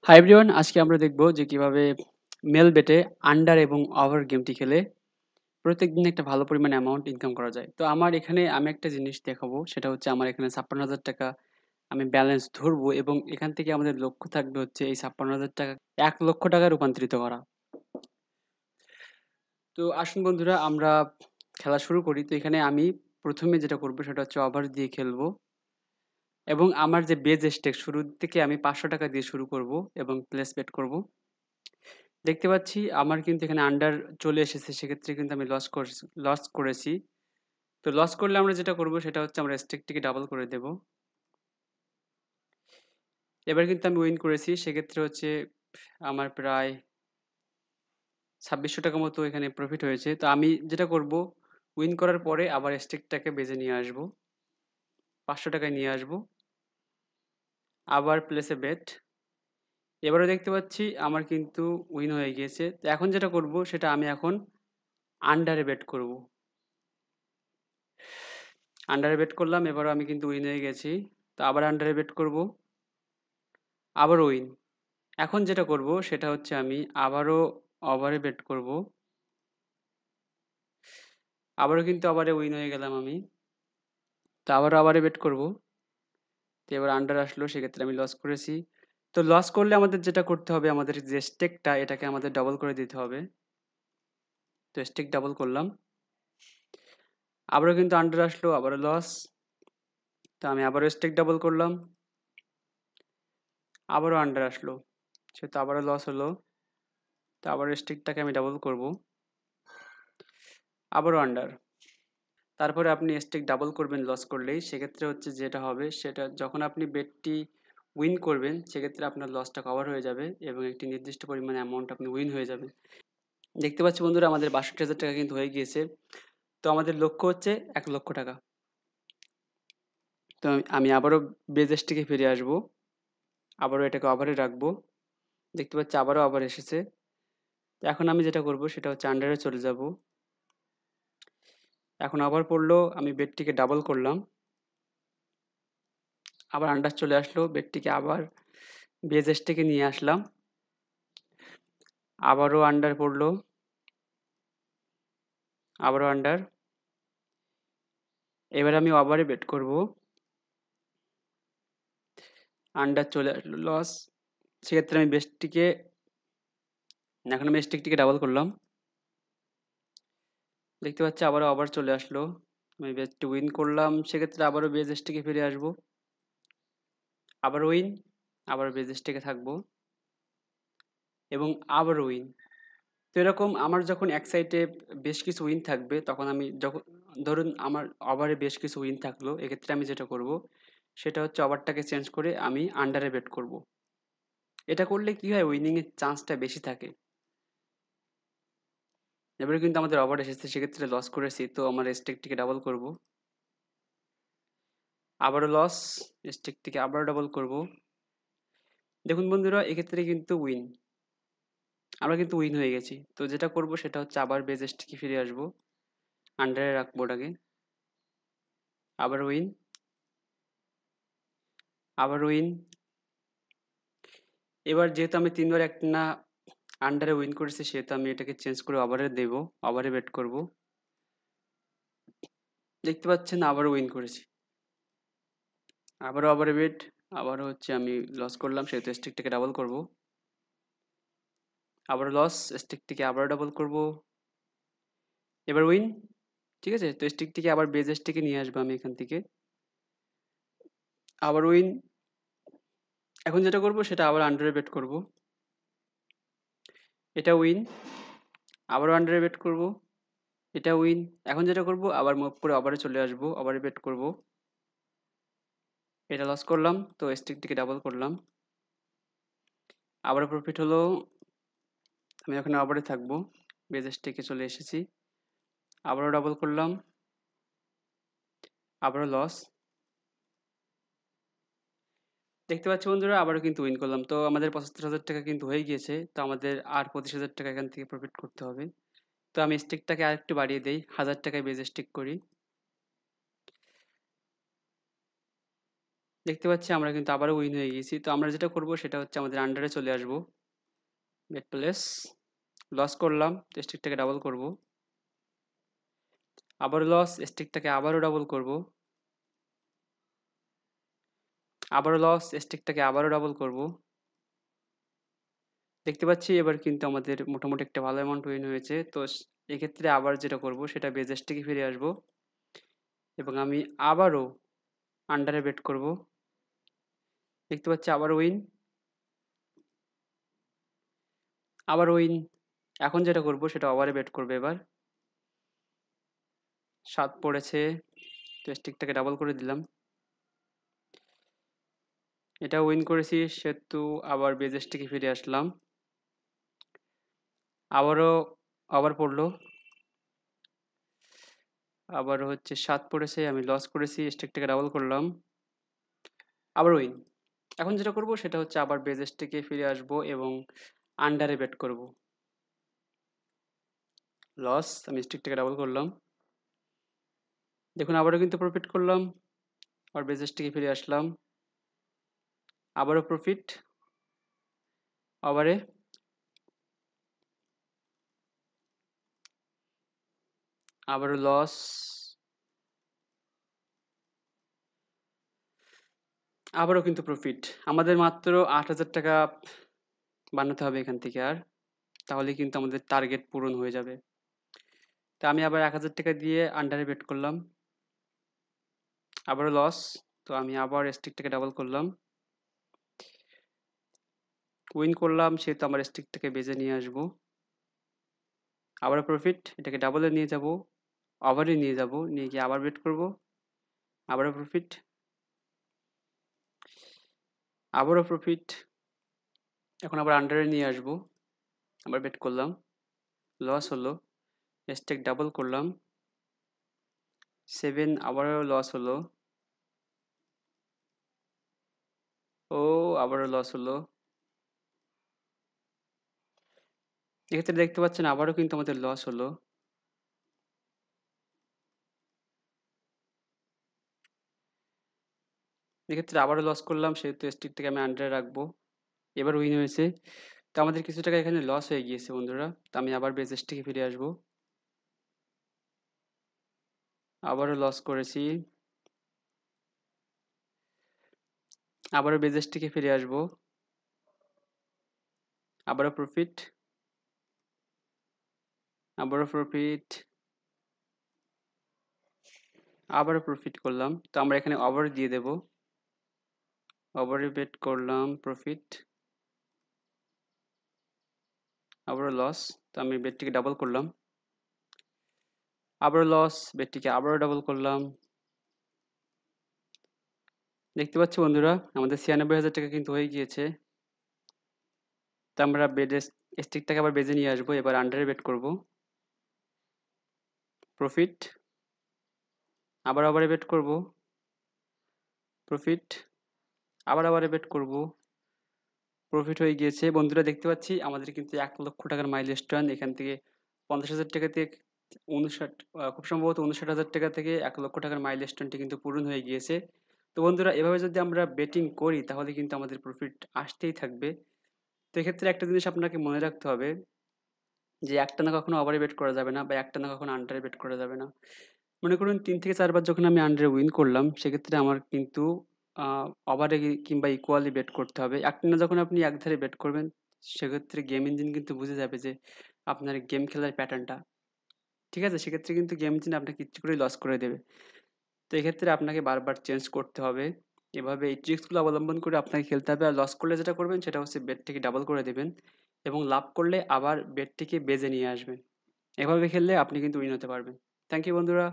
Hi everyone, আজকে আমরা দেখব যে কিভাবে মেল বেটে আন্ডার এবং ওভার গেমটি খেলে প্রত্যেকদিন একটা ভালো পরিমাণ অ্যামাউন্ট ইনকাম করা যায়। তো আমার এখানে আমি একটা জিনিস দেখাবো, সেটা হচ্ছে আমার এখানে ৫৬,০০০ টাকা আমি ব্যালেন্স ধরবো এবং এখান থেকে আমাদের লক্ষ্য থাকবে হচ্ছে এই ৫৬,০০০ টাকা ১,০০,০০০ টাকায় রূপান্তরিত করা। তো আসুন বন্ধুরা, আমরা খেলা শুরু করি। তো এখানে আমি প্রথমে যেটা করবো সেটা হচ্ছে ওভার দিয়ে খেলবো এবং আমার যে বেজ স্টেক শুরুর থেকে আমি ৫০০ টাকা দিয়ে শুরু করব এবং প্লেস বেট করব। দেখতে পাচ্ছি আমার কিন্তু এখানে আন্ডার চলে এসেছে। সেক্ষেত্রে কিন্তু আমি লস করেছি। তো লস করলে আমরা যেটা করব সেটা হচ্ছে আমরা স্টেকটিকে ডাবল করে দেব। এবার কিন্তু আমি উইন করেছি। সেক্ষেত্রে হচ্ছে আমার প্রায় ৳২৬০০ মতো এখানে প্রফিট হয়েছে। তো আমি যেটা করব, উইন করার পরে আবার স্টেকটাকে বেজে নিয়ে আসবো। ৳৫০০ নিয়ে আসবো। আবার প্লেস এ বেট। এবারও দেখতে পাচ্ছি আমার কিন্তু উইন হয়ে গিয়েছে। তো এখন যেটা করব সেটা আমি এখন আন্ডারে বেট করব। আন্ডারে বেট করলাম, এবারও আমি কিন্তু উইন হয়ে গেছি। তো আবার আন্ডারে বেট করব, আবার উইন। এখন যেটা করব সেটা হচ্ছে আমি আবারও ওভারে বেট করব। আবারও কিন্তু ওভারে উইন হয়ে গেলাম আমি। তো আবারও ওভারে বেট করব। তো এবার আন্ডার আসলো, সেক্ষেত্রে আমি লস করেছি। তো লস করলে আমাদের যেটা করতে হবে, আমাদের যে স্টেকটা এটাকে আমাদের ডাবল করে দিতে হবে। তো স্টেক ডাবল করলাম। আবারও কিন্তু আন্ডার আসলো, আবারও লস। তো আমি আবারও স্টেক ডাবল করলাম। আবারও আন্ডার আসলো, সেহেতু আবারও লস হলো। তো আবারও স্টেকটাকে আমি ডাবল করব। আবারও আন্ডার। তারপরে আপনি স্টেক ডাবল করবেন লস করলেই। সেক্ষেত্রে হচ্ছে যেটা হবে সেটা, যখন আপনি বেটটি উইন করবেন সেক্ষেত্রে আপনার লসটা কভার হয়ে যাবে এবং একটি নির্দিষ্ট পরিমাণ অ্যামাউন্ট আপনি উইন হয়ে যাবেন। দেখতে পাচ্ছি বন্ধুরা, আমাদের ৬২,০০০ টাকা কিন্তু হয়ে গিয়েছে। তো আমাদের লক্ষ্য হচ্ছে ১,০০,০০০ টাকা। তো আমি আবারও বেজ স্টেকে ফিরে আসবো। আবারও এটাকে ওভারে রাখবো। দেখতে পাচ্ছি আবারও ওভার এসেছে। তো এখন আমি যেটা করব সেটা হচ্ছে আন্ডারে চলে যাব। এখন ওভার পড়লো, আমি বেটটিকে ডাবল করলাম। আবার আন্ডার চলে আসলো, বেটটিকে আবার বেজ স্টেকে নিয়ে আসলাম। আবারও আন্ডার পড়লো, আবারও আন্ডার। এবার আমি ওভারে বেট করব। আন্ডার চলে আসলো, লস। সেক্ষেত্রে আমি এখন আমি স্টিকটিকে ডাবল করলাম। দেখতে পাচ্ছি আবারও ওভার চলে আসলো। আমি বেজটি উইন করলাম, সেক্ষেত্রে আবারও বেজ স্টেকে ফিরে আসবো। আবার উইন, আবার বেজ স্টেকে থাকবো এবং আবার উইন। তো এরকম আমার যখন এক সাইডে বেশ কিছু উইন থাকবে, তখন আমি যখন ধরুন আমার ওভারে বেশ কিছু উইন থাকলো, এক্ষেত্রে আমি যেটা করব সেটা হচ্ছে ওভারটাকে চেঞ্জ করে আমি আন্ডারে বেট করব। এটা করলে কি হয়, উইনিং এর চান্সটা বেশি থাকে। এবারে কিন্তু আমাদের ওভার এসেছে, সেক্ষেত্রে লস করেছি। তো আমার স্টেকটিকে ডাবল করব, আবারও লস। স্টেকটিকে আবারও ডাবল করব। দেখুন বন্ধুরা, এক্ষেত্রে কিন্তু উইন, আমরা কিন্তু উইন হয়ে গেছি। তো যেটা করব সেটা হচ্ছে আবার বেজ স্টেকে ফিরে আসবো, আন্ডারে রাখবো ওটাকে। আবার উইন, আবার উইন। এবার যেহেতু আমি ৩ বার একটানা আন্ডারে উইন করেছি, সেহেতু আমি এটাকে চেঞ্জ করে ওভারে দেব, ওভারে বেট করব। দেখতে পাচ্ছেন আবারও উইন করেছি। আবারও ওভারে বেট, আবারও হচ্ছে আমি লস করলাম, সেহেতু স্টিকটাকে ডাবল করব। আবারও লস, স্টিকটিকে আবারও ডাবল করব। এবার উইন। ঠিক আছে? তো স্টিকটিকে আবার বেজ স্টিকে নিয়ে আসবো আমি এখান থেকে। আবার উইন। এখন যেটা করব সেটা আবার আন্ডারে বেট করব। এটা উইন। আবারও আন্ডারে বেট করব। এটা উইন। এখন যেটা করব আবার মুভ করে ওভারে চলে আসবো, ওভারে বেট করব। এটা লস করলাম, তো স্টিকটিকে ডাবল করলাম। আবারও প্রফিট হলো। আমি ওখানে ওভারে থাকবো, বেজ স্টিকে চলে এসেছি। আবারও ডাবল করলাম, আবারও লস। দেখতে পাচ্ছি বন্ধুরা, আবারও কিন্তু উইন করলাম। তো আমাদের ৭৫,০০০ টাকা কিন্তু হয়ে গিয়েছে। তো আমাদের আর ২৫,০০০ টাকা এখান থেকে প্রফিট করতে হবে। তো আমি স্টিকটাকে আরেকটু বাড়িয়ে দেই, ১,০০০ টাকায় বেজ স্টিক করি। দেখতে পাচ্ছি আমরা কিন্তু আবারও উইন হয়ে গেছি। তো আমরা যেটা করব সেটা হচ্ছে আমাদের আন্ডারে চলে আসব। বেট প্লেস, লস করলাম, তো স্টিকটাকে ডাবল করব। আবারও লস, স্টিকটাকে আবারও ডাবল করব। আবারও লস, স্টিকটাকে আবারও ডাবল করব। দেখতে পাচ্ছি এবার কিন্তু আমাদের মোটামুটি একটা ভালো অ্যামাউন্ট উইন হয়েছে। তো এক্ষেত্রে আবার যেটা করব সেটা বেজ স্টিকে ফিরে আসব এবং আমি আবারও আন্ডারে বেট করব। দেখতে পাচ্ছি আবার উইন, আবার উইন। এখন যেটা করব সেটা ওভারে বেট করব এবার। ৭ পড়েছে, তো স্টিকটাকে ডাবল করে দিলাম। এটা উইন করেছি সেহেতু আবার বেজ স্টিকে ফিরে আসলাম। আবারও ওভার পড়লো, আবার হচ্ছে ৭ পড়েছে, আমি লস করেছি, স্টিকটাকে ডাবল করলাম। আবার উইন। এখন যেটা করব সেটা হচ্ছে আবার বেজ স্টিকে ফিরে আসব এবং আন্ডারে বেট করব। লস, আমি স্টিকটাকে ডাবল করলাম। দেখুন আবারও কিন্তু প্রফিট করলাম। আবার বেজ স্টিকে ফিরে আসলাম। আবারও প্রফিট, ওভারে, আবারও লস, আবারও কিন্তু প্রফিট। আমাদের মাত্র ৮,০০০ টাকা বানাতে হবে এখান থেকে আর। তাহলে কিন্তু আমাদের টার্গেট পূরণ হয়ে যাবে। তো আমি আবার ১,০০০ টাকা দিয়ে আন্ডারে বেট করলাম। আবারও লস, তো আমি আবার স্টিকটাকে ডাবল করলাম। উইন করলাম সেহেতু আমার স্টিকটাকে বেজে নিয়ে আসবো। আবারও প্রফিট, এটাকে ডাবলে নিয়ে যাব, ওভারে নিয়ে যাব, নিয়ে গিয়ে আবার বেট করব। আবারও প্রফিট, আবারও প্রফিট। এখন আবার আন্ডারে নিয়ে আসবো। আবার বেট করলাম, লস হলো, স্টেক ডাবল করলাম। 7, আবারও লস হলো। ও, আবারও লস হলো। এক্ষেত্রে দেখতে পাচ্ছেন আবারও কিন্তু আমাদের লস হলো। এক্ষেত্রে আবারও লস করলাম সেহেতু স্টিকটাকে আমি আন্ডারে রাখবো। এবার উইন হয়েছে। তো আমাদের কিছু টাকা এখানে লস হয়ে গিয়েছে বন্ধুরা। তো আমি আবার বেজ স্টিকে ফিরে আসবো। আবারও লস করেছি। আবারও বেজ স্টিকে ফিরে আসবো। আবারও প্রফিট, আবারও প্রফিট, আবারও প্রফিট করলাম। তো আমরা এখানে ওভার দিয়ে দেব। ওভারে বেট করলাম, প্রফিট, আবারও লস। তো আমি বেটটিকে ডাবল করলাম। আবারও লস, বেটটিকে আবারও ডাবল করলাম। দেখতে পাচ্ছি বন্ধুরা আমাদের ৯৬,০০০ টাকা কিন্তু হয়ে গিয়েছে। তো আমরা বেডে স্টিকটাকে আবার বেজে নিয়ে আসবো। এবার আন্ডারে বেট করব। প্রফিট, আবার ওভারে বেট করব। প্রফিট, আবার ওভারে বেট করব। প্রফিট হয়ে গিয়েছে। বন্ধুরা দেখতে পাচ্ছি আমাদের কিন্তু ১,০০,০০০ টাকার মাইলস্টোন এখান থেকে ৫০,০০০ টাকা থেকে ৫৯ খুব সম্ভবত ৫৯,০০০ টাকা থেকে ১,০০,০০০ টাকার মাইলস্টোনটি কিন্তু পূরণ হয়ে গিয়েছে। তো বন্ধুরা এভাবে যদি আমরা বেটিং করি তাহলে কিন্তু আমাদের প্রফিট আসতেই থাকবে। তো এক্ষেত্রে একটা জিনিস আপনাকে মনে রাখতে হবে যে একটানা কখনো ওভারে বেট করা যাবে না বা একটানা কখনো আন্ডারে বেট করা যাবে না। মনে করুন ৩ থেকে ৪ বার যখন আমি আন্ডারে উইন করলাম সেক্ষেত্রে আমার কিন্তু আ ওভারে কিংবা ইকুয়ালি বেট করতে হবে। একটানা যখন আপনি একধারে বেট করবেন সেক্ষেত্রে গেম ইঞ্জিন কিন্তু বুঝে যাবে যে আপনার গেম খেলার প্যাটার্নটা। ঠিক আছে? সেক্ষেত্রে কিন্তু গেম ইঞ্জিন আপনাকে ইচ্ছে করেই লস করে দেবে। তো এক্ষেত্রে আপনাকে বারবার চেঞ্জ করতে হবে। এভাবে এই ট্রিক্সগুলো অবলম্বন করে আপনাকে খেলতে হবে। আর লস করলে যেটা করবেন সেটা হচ্ছে বেটটিকে ডাবল করে দিবেন এবং লাভ করলে আবার বেটটিকে বেজে নিয়ে আসবেন। এভাবে খেললে আপনি কিন্তু উইন হতে পারবেন। থ্যাংক ইউ বন্ধুরা।